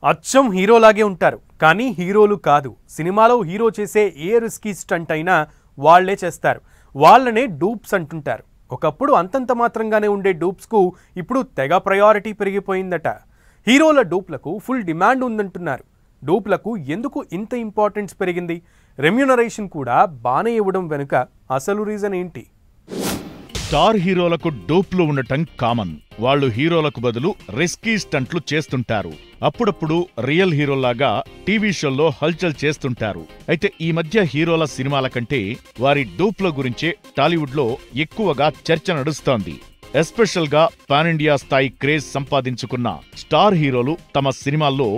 అచ్చం హీరోలాగే ఉంటారు కానీ హీరోలు కాదు. సినిమాలో హీరో చేసే ఏ రిస్కీ స్టంట్ అయినా వాళ్లే చేస్తారు. వాళ్ళనే డూప్స్ అంటుంటారు. ఒకప్పుడు అంతంత మాత్రంగానే ఉండే డూప్స్కు ఇప్పుడు తెగ ప్రయారిటీ పెరిగిపోయిందట. హీరోల డూప్లకు ఫుల్ డిమాండ్ ఉందంటున్నారు. డూప్లకు ఎందుకు ఇంత ఇంపార్టెన్స్ పెరిగింది? రెమ్యూనరేషన్ కూడా బానే ఇవ్వడం వెనుక అసలు రీజన్ ఏంటి? స్టార్ హీరోలకు డూప్లు ఉండటం కామన్. వాళ్లు హీరోలకు బదులు రిస్కీ స్టంట్లు చేస్తుంటారు. అప్పుడప్పుడు రియల్ హీరోల్లాగా టీవీ షోల్లో హల్చల్ చేస్తుంటారు. అయితే ఈ మధ్య హీరోల సినిమాల కంటే వారి డూప్ల గురించే టాలీవుడ్లో ఎక్కువగా చర్చ నడుస్తోంది. ఎస్పెషల్ గా పాన్ ఇండియా స్థాయి క్రేజ్ సంపాదించుకున్న స్టార్ హీరోలు తమ సినిమాల్లో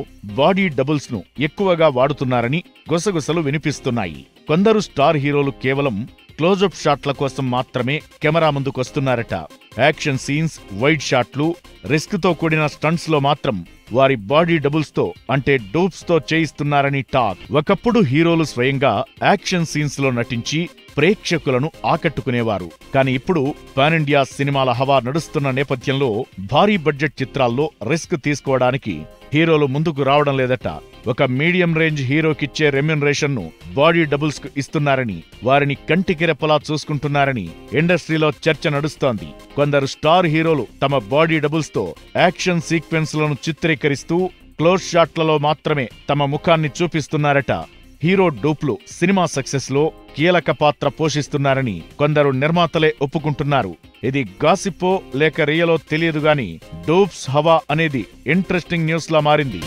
బాడీ డబుల్స్ ను ఎక్కువగా వాడుతున్నారని గుసగుసలు వినిపిస్తున్నాయి. కొందరు స్టార్ హీరోలు కేవలం క్లోజప్ షాట్ల కోసం మాత్రమే కెమెరా ముందుకొస్తున్నారట. యాక్షన్ సీన్స్, వైడ్ షాట్లు, రిస్క్ తో కూడిన స్టంట్స్ లో మాత్రం వారి బాడీ డబుల్స్ తో అంటే డూప్స్ తో చేయిస్తున్నారని టాక్. ఒకప్పుడు హీరోలు స్వయంగా యాక్షన్ సీన్స్ లో నటించి ప్రేక్షకులను ఆకట్టుకునేవారు. కానీ ఇప్పుడు పాన్ ఇండియా సినిమాల హవా నడుస్తున్న నేపథ్యంలో భారీ బడ్జెట్ చిత్రాల్లో రిస్క్ తీసుకోవడానికి హీరోలు ముందుకు రావడం లేదట. ఒక మీడియం రేంజ్ హీరోకిచ్చే రెమ్యూనరేషన్ ను బాడీ డబుల్స్ కు ఇస్తున్నారని, వారిని కంటికి రెప్పలా చూసుకుంటున్నారని ఇండస్ట్రీలో చర్చ నడుస్తోంది. కొందరు స్టార్ హీరోలు తమ బాడీ డబుల్స్ తో యాక్షన్ సీక్వెన్స్ లను చిత్రీకరిస్తూ క్లోజ్ షాట్లలో మాత్రమే తమ ముఖాన్ని చూపిస్తున్నారట. హీరో డూప్లు సినిమా సక్సెస్ లో కీలక పాత్ర పోషిస్తున్నారని కొందరు నిర్మాతలే ఒప్పుకుంటున్నారు. ఇది గాసిప్పో లేక రియలో తెలియదుగాని డూప్స్ హవా అనేది ఇంట్రెస్టింగ్ న్యూస్ లా మారింది.